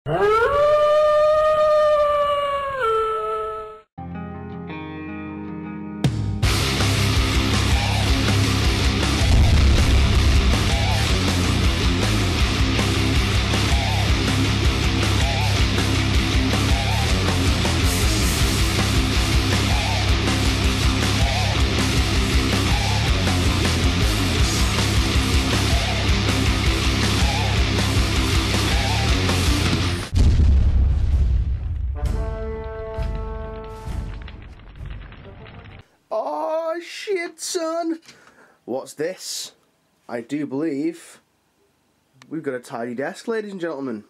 Oh shit, son! What's this? I do believe we've got a tidy desk, ladies and gentlemen.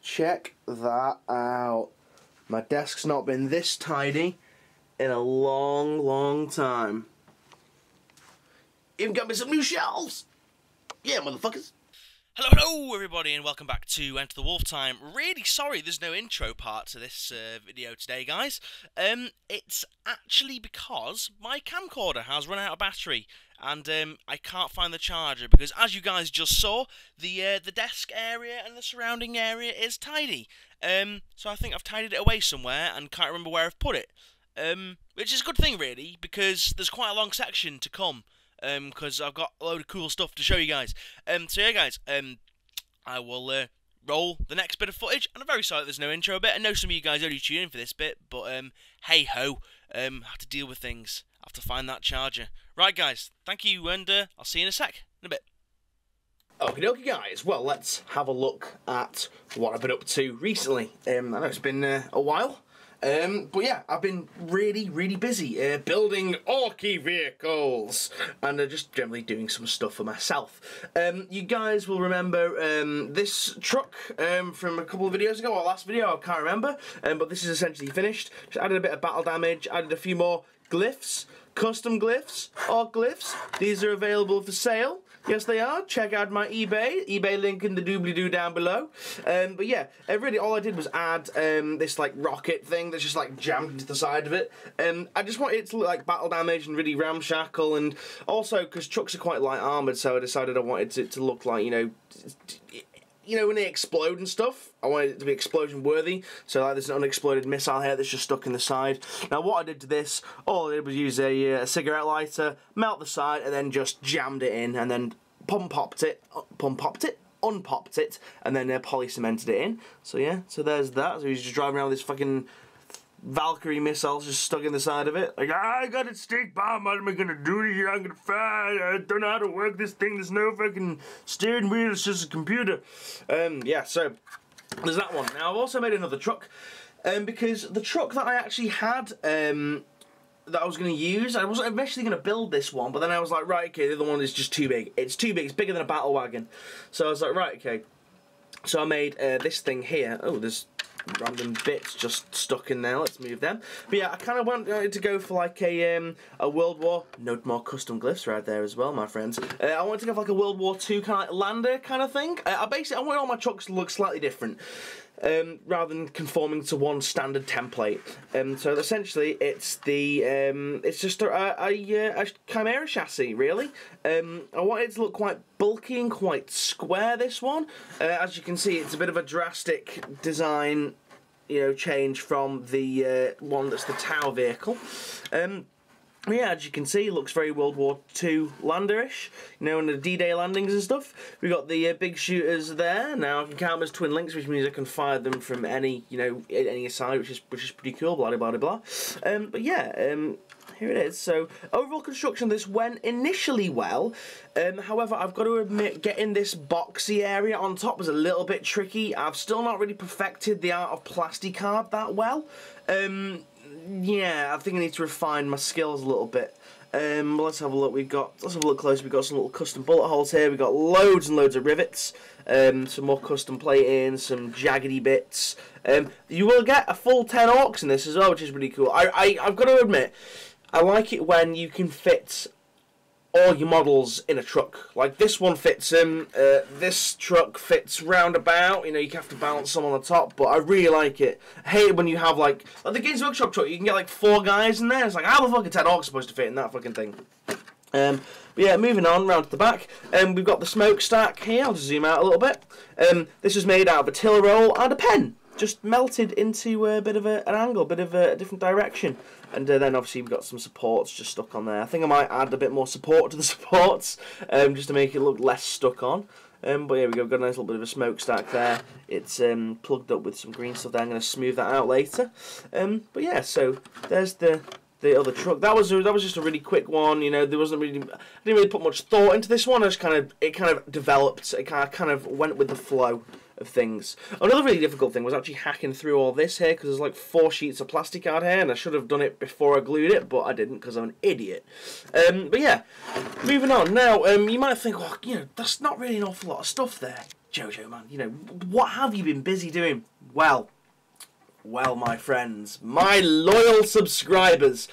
Check that out. My desk's not been this tidy in a long time. Even got me some new shelves! Yeah, motherfuckers! Hello everybody and welcome back to Enter the Wolf Time. Really sorry there's no intro part to this video today, guys. It's actually because my camcorder has run out of battery and I can't find the charger because, as you guys just saw, the desk area and the surrounding area is tidy. So I think I've tidied it away somewhere and can't remember where I've put it. Which is a good thing really, because there's quite a long section to come. Because I've got a load of cool stuff to show you guys. So yeah, guys, I will roll the next bit of footage. And I'm very sorry there's no intro bit. I know some of you guys only tune in for this bit, but hey ho, I have to deal with things. I have to find that charger. Right, guys, thank you, and I'll see you in a sec, in a bit. Okie dokie, guys. Well, let's have a look at what I've been up to recently. I know it's been a while. But yeah, I've been really busy building Orky vehicles and just generally doing some stuff for myself. You guys will remember this truck from a couple of videos ago, or last video, I can't remember, but this is essentially finished. Just added a bit of battle damage, added a few more glyphs, custom glyphs, or glyphs. These are available for sale. Yes, they are. Check out my eBay link in the doobly-doo down below. But yeah, really all I did was add this like rocket thing that's just like jammed into the side of it. I just wanted it to look like battle damage and really ramshackle, and also because trucks are quite light armoured, so I decided I wanted it to look like, you know, when they explode and stuff, I wanted it to be explosion worthy. So like there's an unexploded missile here that's just stuck in the side. Now what I did to this, all I did was use a cigarette lighter, melt the side, and then just jammed it in, and then unpopped it, and then poly-cemented it in. So yeah, so there's that. So he's just driving around with this fucking Valkyrie missiles just stuck in the side of it. Like, I got a stick bomb, what am I gonna do to you? I'm gonna fly, I don't know how to work this thing, there's no fucking steering wheel, it's just a computer. Yeah, so there's that one. Now I've also made another truck, because the truck that I actually had, that I was going to use, I wasn't eventually going to build this one, but then I was like, right, okay, the other one is just too big. It's too big, it's bigger than a battle wagon. So I was like, right, okay. So I made this thing here. Oh, there's random bits just stuck in there. Let's move them. But yeah, I kind of wanted to go for like a World War. Note more custom glyphs right there as well, my friends. I wanted to go for like a World War II kind of like lander kind of thing. I wanted all my trucks to look slightly different, rather than conforming to one standard template. So essentially, it's the it's just a Chimera chassis, really. I want it to look quite bulky and quite square. This one, as you can see, it's a bit of a drastic design, you know, change from the one that's the Tau vehicle. Yeah, as you can see, it looks very World War II landerish, you know, and the D-Day landings and stuff. We've got the big shooters there. Now I can count them as twin links, which means I can fire them from any, you know, any side, which is pretty cool. Blah blah blah blah. But yeah, here it is. So overall construction of this went initially well. However, I've got to admit, getting this boxy area on top was a little bit tricky. I've still not really perfected the art of plasticard that well. Yeah, I think I need to refine my skills a little bit. Let's have a look. Let's have a look close. We've got some little custom bullet holes here. We've got loads and loads of rivets. Some more custom plating, some jaggedy bits. You will get a full 10 orcs in this as well, which is really cool. I've got to admit, I like it when you can fit all your models in a truck. Like this one fits in, this truck fits roundabout, you know, you have to balance some on the top, but I really like it. I hate it when you have like the Games Workshop truck, you can get like 4 guys in there, it's like, how the fuck are 10 orcs supposed to fit in that fucking thing? But yeah, moving on round to the back, we've got the smokestack here. I'll just zoom out a little bit. This was made out of a till roll and a pen, just melted into a bit of an angle, a bit of a different direction. And then obviously we've got some supports just stuck on there. I think I might add a bit more support to the supports, just to make it look less stuck on. But yeah, we've got a nice little bit of a smokestack there. It's plugged up with some green stuff there. I'm going to smooth that out later. But yeah, so there's the other truck. That was just a really quick one. You know, there wasn't really, I didn't really put much thought into this one. It kind of developed. It kind of went with the flow of things. Another really difficult thing was actually hacking through all this here, because there's like 4 sheets of plastic out here, and I should have done it before I glued it, but I didn't because I'm an idiot. But yeah, moving on. Now, you might think, oh, you know, that's not really an awful lot of stuff there, Jojo man. You know, what have you been busy doing? Well, my friends, my loyal subscribers,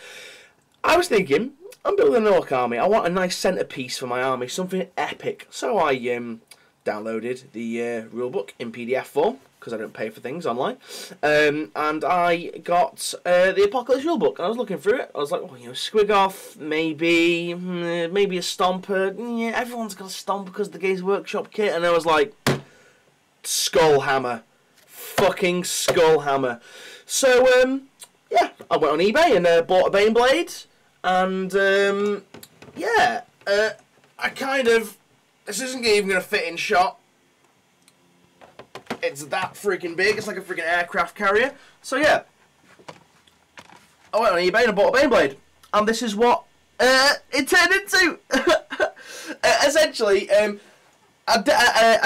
I was thinking, I'm building an orc army. I want a nice centerpiece for my army, something epic. So I downloaded the rulebook in PDF form, because I don't pay for things online, and I got the Apocalypse rulebook, and I was looking through it. I was like, oh, you know, Squigoth, maybe a Stomper. Yeah, everyone's got a Stomper because of the Games Workshop kit, and I was like, Skullhammer. Fucking Skullhammer. So, yeah, I went on eBay and bought a Baneblade, and, yeah, I kind of, this isn't even going to fit in shot. It's that freaking big, it's like a freaking aircraft carrier. So, yeah, I went on eBay and I bought a Baneblade, and this is what it turned into. Essentially, a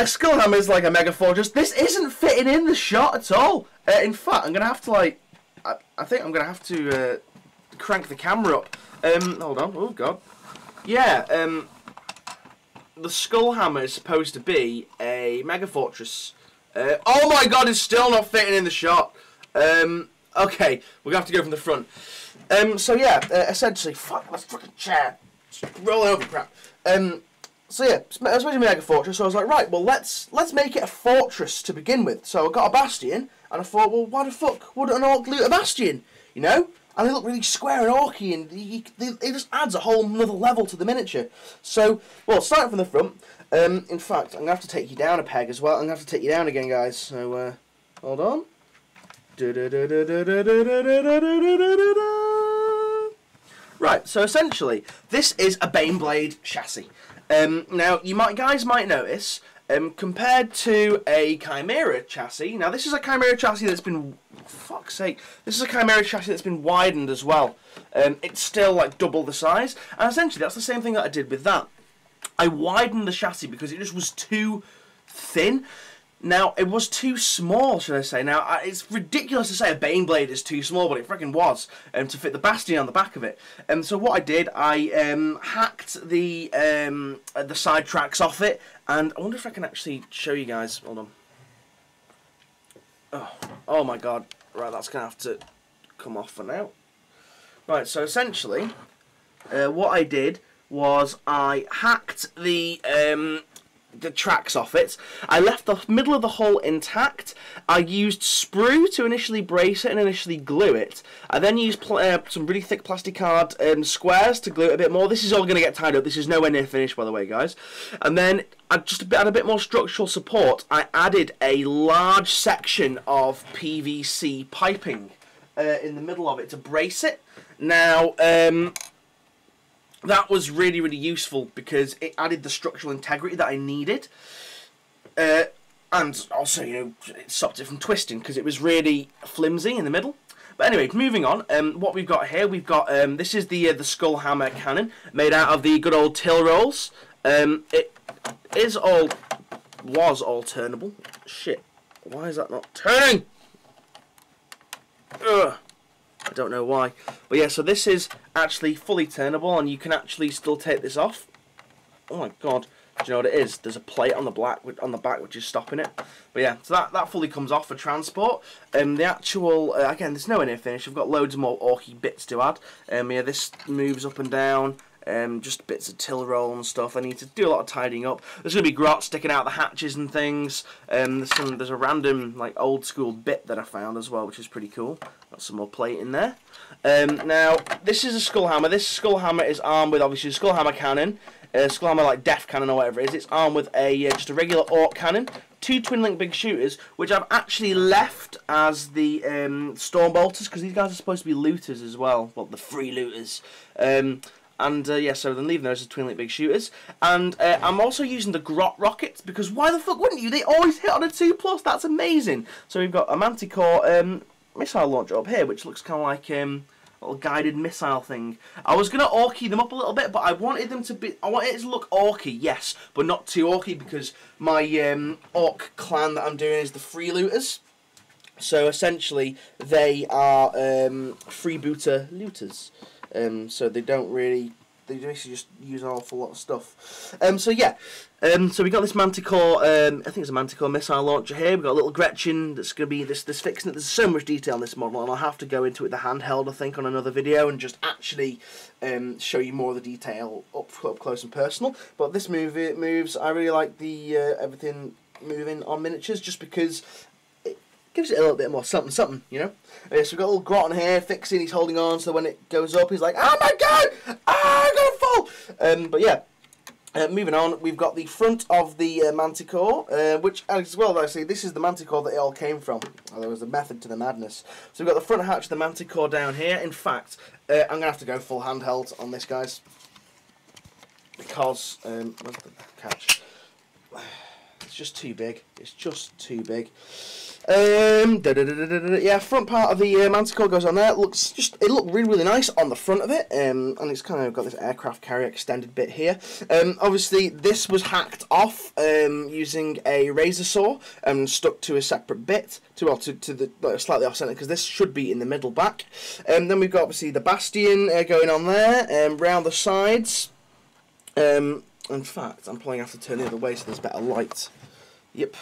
Skullhammer is like a Mega Fortress. This isn't fitting in the shot at all. In fact, I'm going to have to, like, I think I'm going to have to crank the camera up. Hold on. Oh, God. Yeah, the Skullhammer is supposed to be a Mega Fortress. Oh, my God, it's still not fitting in the shot. Okay, we're going to have to go from the front. So, yeah, essentially, fuck, that's fucking chair. Just rolling over crap. So yeah, I was making a Mega Fortress, so I was like, right, well, let's make it a fortress to begin with. So I got a bastion, and I thought, well, why the fuck would an orc loot a bastion? You know? And they look really square and orky, and it just adds a whole another level to the miniature. So, well, starting from the front, in fact, I'm going to have to take you down a peg as well. I'm going to have to take you down again, guys. So, hold on. Right, so essentially, this is a Baneblade chassis. Now, guys might notice, compared to a Chimera chassis, now this is a Chimera chassis that's been, fuck's sake, this is a Chimera chassis that's been widened as well. It's still like double the size, and essentially that's the same thing that I did with that. I widened the chassis because it just was too thin. Now, it was too small, should I say. Now, it's ridiculous to say a Baneblade is too small, but it freaking was, to fit the bastion on the back of it. So what I did, I hacked the side tracks off it, and I wonder if I can actually show you guys. Hold on. Oh my God. Right, that's going to have to come off for now. Right, so essentially, what I did was I hacked the tracks off it. I left the middle of the hole intact. I used sprue to initially brace it and initially glue it. I then used some really thick plastic card squares to glue it a bit more. This is all going to get tied up. This is nowhere near finished, by the way, guys. And then I just add a bit more structural support. I added a large section of PVC piping in the middle of it to brace it. Now, that was really, really useful because it added the structural integrity that I needed. And also, you know, it stopped it from twisting because it was really flimsy in the middle. But anyway, moving on, what we've got here, we've got, this is the Skullhammer cannon made out of the good old till rolls. It was all turnable. Shit, why is that not turning? Ugh. I don't know why. But yeah, so this is actually fully turnable, and you can actually still take this off. Oh my God. Do you know what it is? There's a plate on the back which is stopping it. But yeah, so that fully comes off for transport. The actual, again, there's nowhere near finished. I've got loads more orky bits to add. Yeah, this moves up and down. just bits of till roll and stuff. I need to do a lot of tidying up. There's going to be grot sticking out the hatches and things. There's a random like old school bit that I found as well, which is pretty cool. Got some more plate in there. Now this is a skull hammer. This skull hammer is armed with obviously a skull hammer cannon, skull hammer like death cannon or whatever it is. It's armed with a just a regular orc cannon, 2 twin link big shooters, which I've actually left as the storm bolters because these guys are supposed to be looters as well. Well, the free looters. Yeah, so then leaving those as twin link big shooters. And I'm also using the grot rockets because why the fuck wouldn't you? They always hit on a 2+. That's amazing. So we've got a Manticore missile launcher up here, which looks kind of like a little guided missile thing. I was gonna orky them up a little bit, but I wanted them to be. I wanted it to look orky, yes, but not too orky because my orc clan that I'm doing is the freelooters. So essentially, they are freebooter looters. So they don't really. They basically just use an awful lot of stuff. So yeah. So we got this Manticore, I think it's a Manticore missile launcher here. We've got a little Gretchen that's going to be this fixing it. There's so much detail in this model, and I'll have to go into it the handheld, I think, on another video and just actually show you more of the detail up close and personal. But this movie moves. I really like the everything moving on miniatures just because it gives it a little bit more something, you know. So we've got a little grot on here fixing. He's holding on, so when it goes up, he's like, "Oh my god, I'm gonna fall!" But yeah. Moving on, we've got the front of the Manticore, which, as well, I see, this is the Manticore that it all came from. There was a method to the madness. So we've got the front hatch of the Manticore down here. In fact, I'm going to have to go full handheld on this, guys. Because, where's the catch? It's just too big. It's just too big. Yeah, front part of the Manticore goes on there. It looked really nice on the front of it, and it's kind of got this aircraft carrier extended bit here. Obviously, this was hacked off using a razor saw and stuck to a separate bit to the slightly off center because this should be in the middle back. Then we've got obviously the bastion going on there, round the sides. In fact, I'm probably going to have to turn the other way so there's better light. Yep.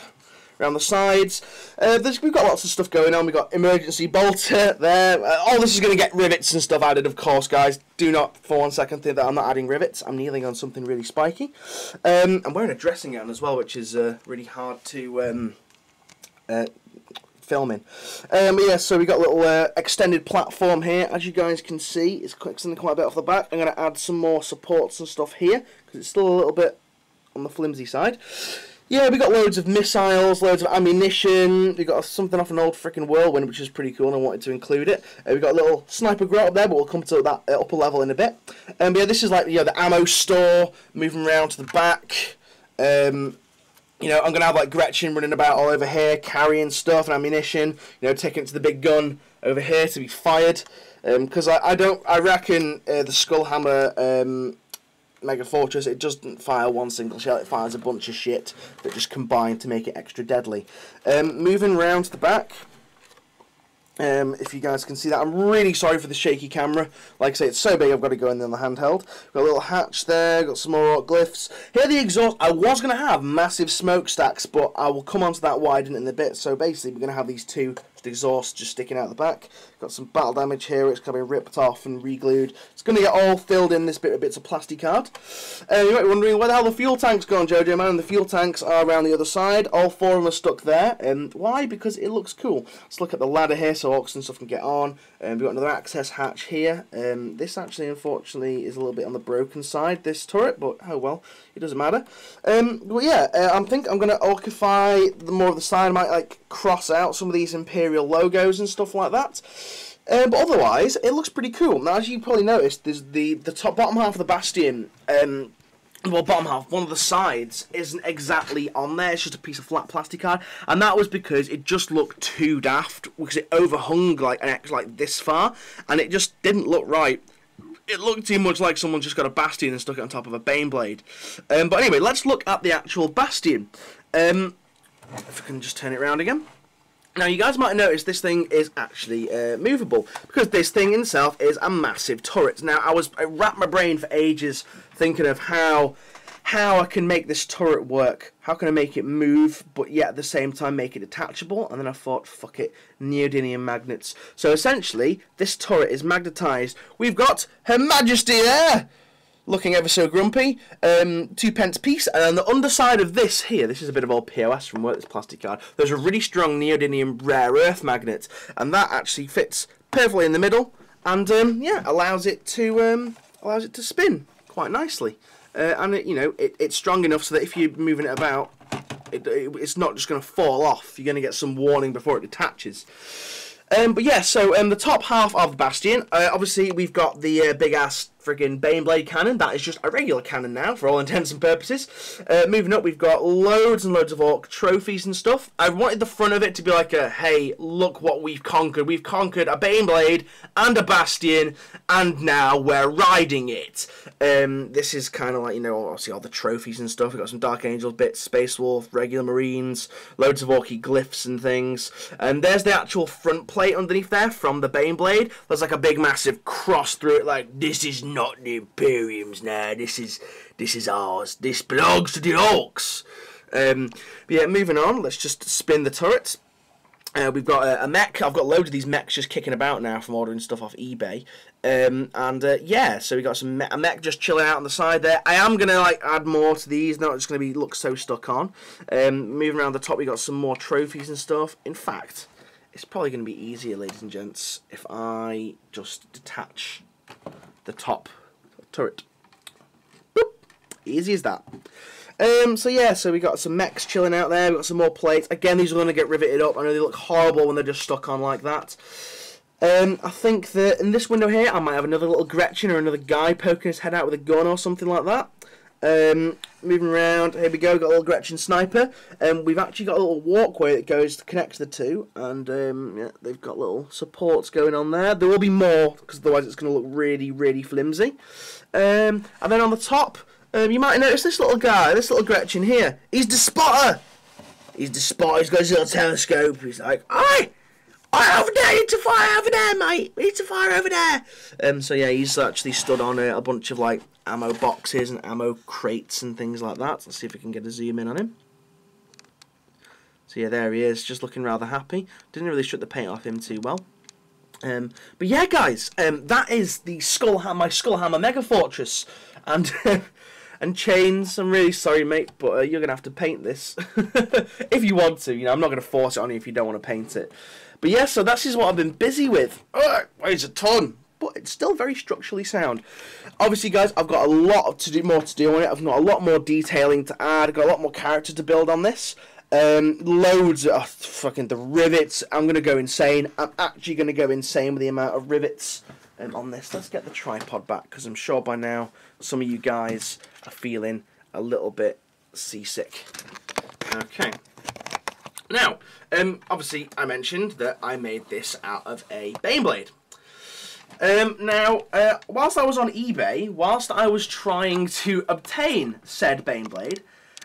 Around the sides, we've got lots of stuff going on. We've got emergency bolter there. All this is going to get rivets and stuff added, of course, guys. Do not for 1 second think that I'm not adding rivets. I'm kneeling on something really spiky. I'm wearing a dressing gown as well, which is really hard to film in. Yeah, so we've got a little extended platform here. As you guys can see, it's extending quite a bit off the back. I'm going to add some more supports and stuff here because it's still a little bit on the flimsy side. Yeah, we got loads of missiles, loads of ammunition. We got something off an old freaking whirlwind, which is pretty cool, and I wanted to include it. We got a little sniper grot up there, but we'll come to that upper level in a bit. Yeah, this is like the ammo store, moving around to the back. You know, I'm gonna have like Gretchen running about all over here, carrying stuff and ammunition. You know, taking it to the big gun over here to be fired. Because I reckon the Skullhammer Mega Fortress, it doesn't fire one single shell, it fires a bunch of shit that just combine to make it extra deadly. Moving round to the back, if you guys can see that, I'm really sorry for the shaky camera. Like I say, it's so big I've got to go in there on the handheld. Got a little hatch there, got some more glyphs. Here the exhaust, I was going to have massive smokestacks, but I will come on to that why I didn't in a bit. So basically we're going to have these two exhausts just sticking out the back. Got some battle damage here, it's going to be ripped off and re-glued. It's going to get all filled in this bit with bits of plastic card. You might be wondering where the hell the fuel tank's gone, Jojo Man. The fuel tanks are around the other side. All 4 of them are stuck there. Why? Because it looks cool. Let's look at the ladder here so orcs and stuff can get on. We've got another access hatch here. This actually, unfortunately, is a little bit on the broken side, this turret, but oh well, it doesn't matter. But yeah, I think I'm going to orcify more of the side. I might like cross out some of these Imperial logos and stuff like that. But otherwise, it looks pretty cool. Now, as you probably noticed, there's the bottom half of the bastion. Well, bottom half, one of the sides isn't exactly on there. It's just a piece of flat plastic card, and that was because it just looked too daft because it overhung like this far, and it just didn't look right. It looked too much like someone just got a bastion and stuck it on top of a Baneblade. But anyway, let's look at the actual bastion. If I can just turn it around again. Now, you guys might notice this thing is actually movable, because this thing in itself is a massive turret. Now, I wrapped my brain for ages thinking of how I can make this turret work. How can I make it move, but yet at the same time make it detachable? And then I thought, fuck it, neodymium magnets. So essentially, this turret is magnetized. We've got Her Majesty there! looking ever so grumpy. 2p piece, and on the underside of this here, this is a bit of old POS from work, this plastic card. There's a really strong neodymium rare earth magnet, and that actually fits perfectly in the middle, and yeah, allows it to spin quite nicely. And it's strong enough so that if you're moving it about, it's not just going to fall off. You're going to get some warning before it detaches. But yeah, so the top half of the Bastion, obviously we've got the big ass friggin' Baneblade cannon. That is just a regular cannon now, for all intents and purposes. Moving up, we've got loads and loads of orc trophies and stuff. I wanted the front of it to be like a, hey, look what we've conquered. We've conquered a Baneblade and a Bastion, and now we're riding it. This is kind of like, obviously all the trophies and stuff. We've got some Dark Angels bits, Space Wolf, regular Marines, loads of orky glyphs and things. And there's the actual front plate underneath there from the Baneblade. There's like a big massive cross through it, like, this is not the Imperium's now, this is ours, this belongs to the Orcs. But yeah, moving on, let's just spin the turret. We've got a mech. I've got loads of these mechs just kicking about now from ordering stuff off eBay. Yeah, so we got a mech just chilling out on the side there. I am gonna add more to these, not just gonna look so stuck on. Moving around the top, we got some more trophies and stuff. In fact, it's probably gonna be easier, ladies and gents, if I just detach the top turret. Boop. Easy as that. So yeah, so we got some mechs chilling out there. We got some more plates. Again, these are going to get riveted up. I know they look horrible when they're just stuck on like that. I think that in this window here, I might have another little Gretchen or another guy poking his head out with a gun or something like that. Moving around, here we go, got a little Gretchen sniper. We've actually got a little walkway that goes to connect the two, and yeah, they've got little supports going on there. There will be more, because otherwise it's going to look really, really flimsy. And then on the top, you might notice this little guy, this little Gretchen here. He's the spotter. He's the spotter. He's got his little telescope. He's like, "Oi! Over there, you need to fire over there, mate. We need to fire over there." So yeah, he's actually stood on a bunch of ammo boxes and ammo crates and things like that. Let's see if we can get a zoom in on him. So yeah, there he is, just looking rather happy. Didn't really strip the paint off him too well. But yeah, guys, that is the my Skullhammer Mega Fortress, and and chains. I'm really sorry, mate, but you're gonna have to paint this if you want to. I'm not gonna force it on you if you don't want to paint it. But yeah, so that's just what I've been busy with. Weighs a ton, but it's still very structurally sound. Obviously, guys, I've got a lot more to do on it. I've got a lot more detailing to add. I've got a lot more character to build on this. Loads of fucking the rivets. I'm gonna go insane. I'm actually gonna go insane with the amount of rivets on this. Let's get the tripod back, because I'm sure by now some of you guys are feeling a little bit seasick. Okay. Now, obviously, I mentioned that I made this out of a Baneblade. Now, whilst I was on eBay, whilst I was trying to obtain said Baneblade,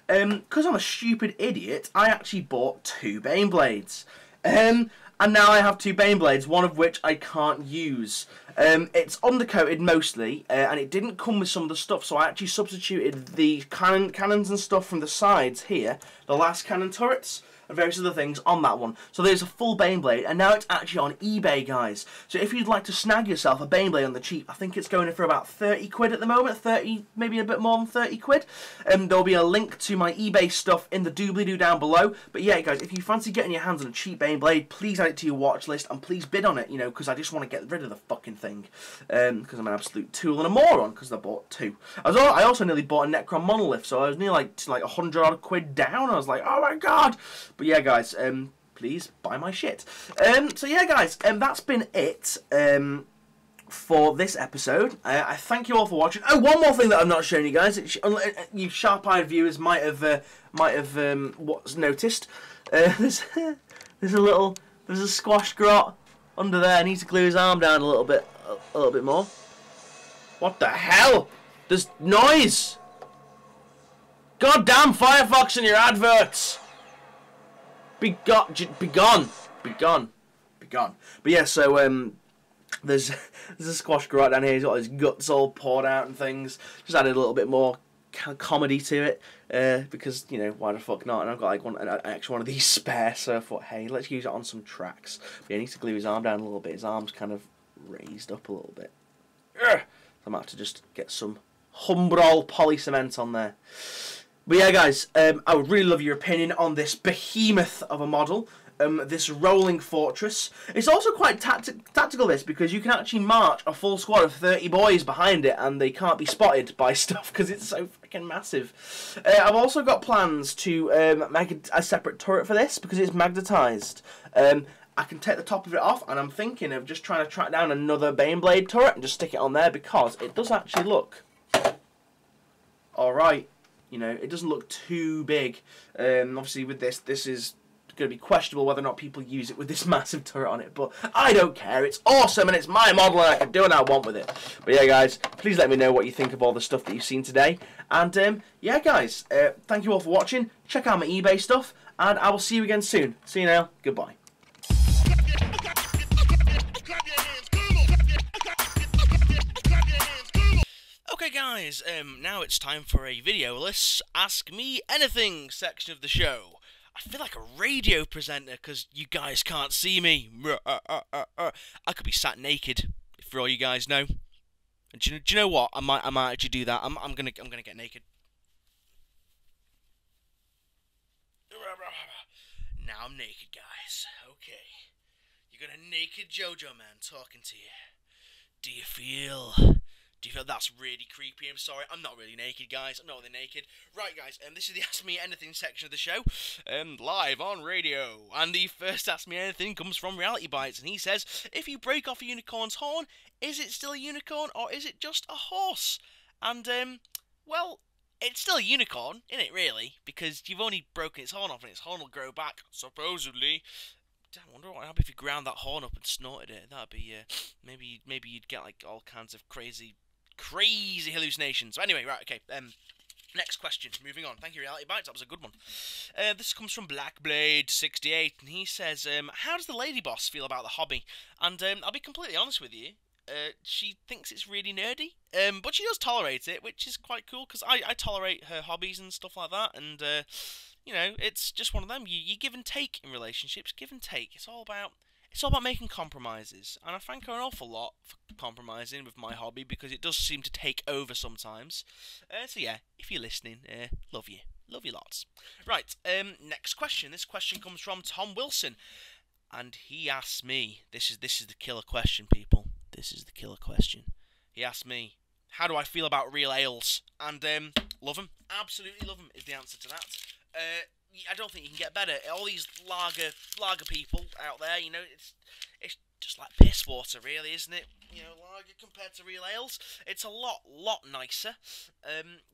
because I'm a stupid idiot, I actually bought 2 Baneblades. And now I have 2 Baneblades, one of which I can't use. It's undercoated mostly, and it didn't come with some of the stuff, so I actually substituted the cannons and stuff from the sides here, the last cannon turrets, and various other things on that one. So there's a full Baneblade, and now it's actually on eBay, guys. So if you'd like to snag yourself a Baneblade on the cheap, I think it's going in for about 30 quid at the moment, 30, maybe a bit more than 30 quid. There'll be a link to my eBay stuff in the doobly-doo down below. But yeah, guys, if you fancy getting your hands on a cheap Baneblade, please add it to your watch list, and please bid on it, because I just want to get rid of the fucking thing. Because I'm an absolute tool and a moron, because I bought 2. I also nearly bought a Necron Monolith, so I was nearly like 100 odd quid down. I was like, oh my god! But yeah, guys, please buy my shit. So yeah, guys, that's been it for this episode. I thank you all for watching. Oh, one more thing that I've not shown you guys. You sharp-eyed viewers might have what's noticed. There's a squash grot under there. I need to glue his arm down a little bit more. What the hell? There's noise. Goddamn Firefox and your adverts. Be gone. But yeah, so there's a squash grot down here. He's got his guts all poured out and things. Just added a little bit more comedy to it, because why the fuck not? And I've got an extra one of these spare, so I thought, hey, let's use it on some tracks. But yeah, he needs to glue his arm down a little bit. His arm's kind of raised up a little bit. So I might have to just get some Humbrol poly cement on there. But yeah, guys, I would really love your opinion on this behemoth of a model, this rolling fortress. It's also quite tactical, this, because you can actually march a full squad of 30 boys behind it, and they can't be spotted by stuff because it's so freaking massive. I've also got plans to make a separate turret for this because it's magnetized. I can take the top of it off, and I'm thinking of just trying to track down another Baneblade turret and just stick it on there because it does actually look alright. You know, it doesn't look too big. Obviously, with this is going to be questionable whether or not people use it with this massive turret on it. But I don't care. It's awesome, and it's my model, and I can do what I want with it. But yeah, guys, please let me know what you think of all the stuff that you've seen today. And yeah, guys, thank you all for watching. Check out my eBay stuff, and I will see you again soon. See you now. Goodbye. Okay guys, now it's time for a videoless Ask Me Anything section of the show. I feel like a radio presenter because you guys can't see me. I could be sat naked, for all you guys know. And do you know what? I might actually do that. I'm gonna get naked. Now I'm naked, guys. Okay, you got a naked JoJo man talking to you. Do you feel that's really creepy? I'm sorry, I'm not really naked, guys. I'm not really naked. Right, guys, this is the Ask Me Anything section of the show, live on radio. And the first Ask Me Anything comes from Reality Bites, and he says, if you break off a unicorn's horn, is it still a unicorn, or is it just a horse? And, well, it's still a unicorn, isn't it, really? Because you've only broken its horn off, and its horn will grow back, supposedly. I wonder what would happen if you ground that horn up and snorted it. That'd be, maybe you'd get, like, all kinds of crazy hallucinations. So anyway, right, okay, next question, moving on. Thank you, Reality Bites, that was a good one. This comes from Blackblade68, and he says, how does the lady boss feel about the hobby? And, I'll be completely honest with you, she thinks it's really nerdy, but she does tolerate it, which is quite cool, because I tolerate her hobbies and stuff like that, and, you know, it's just one of them. You give and take in relationships, give and take. It's all about making compromises, and I thank her an awful lot for compromising with my hobby, because it does seem to take over sometimes. So yeah, if you're listening, love you lots. Right, next question. This question comes from Tom Wilson, and he asks me, this is the killer question, people. This is the killer question. He asked me, how do I feel about real ales? And love them, absolutely love them is the answer to that. I don't think you can get better. All these lager people out there, you know, it's just like piss water, really, isn't it? You know, lager compared to real ales, it's a lot nicer.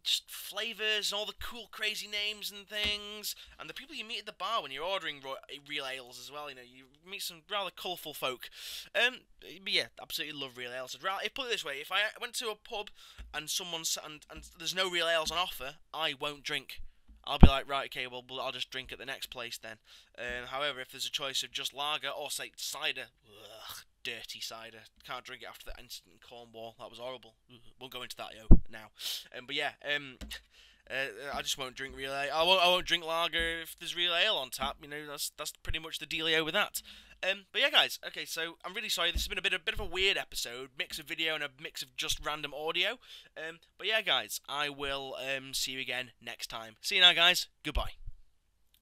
Just flavours and all the cool, crazy names and things, and the people you meet at the bar when you're ordering real ales as well. You know, you meet some rather colourful folk. But yeah, absolutely love real ales. Put it this way: if I went to a pub and and there's no real ales on offer, I won't drink. I'll be like, right, okay, well, I'll just drink at the next place then. However, if there's a choice of just lager or, say, cider, dirty cider. Can't drink it after the incident in Cornwall. That was horrible. We'll go into that now. But yeah, I just won't drink real ale. I won't drink lager if there's real ale on tap. You know, that's pretty much the dealio with that. But yeah, guys. Okay, so I'm really sorry. This has been a bit of a weird episode, mix of video and a mix of just random audio. But yeah, guys, I will see you again next time. See you now, guys. Goodbye.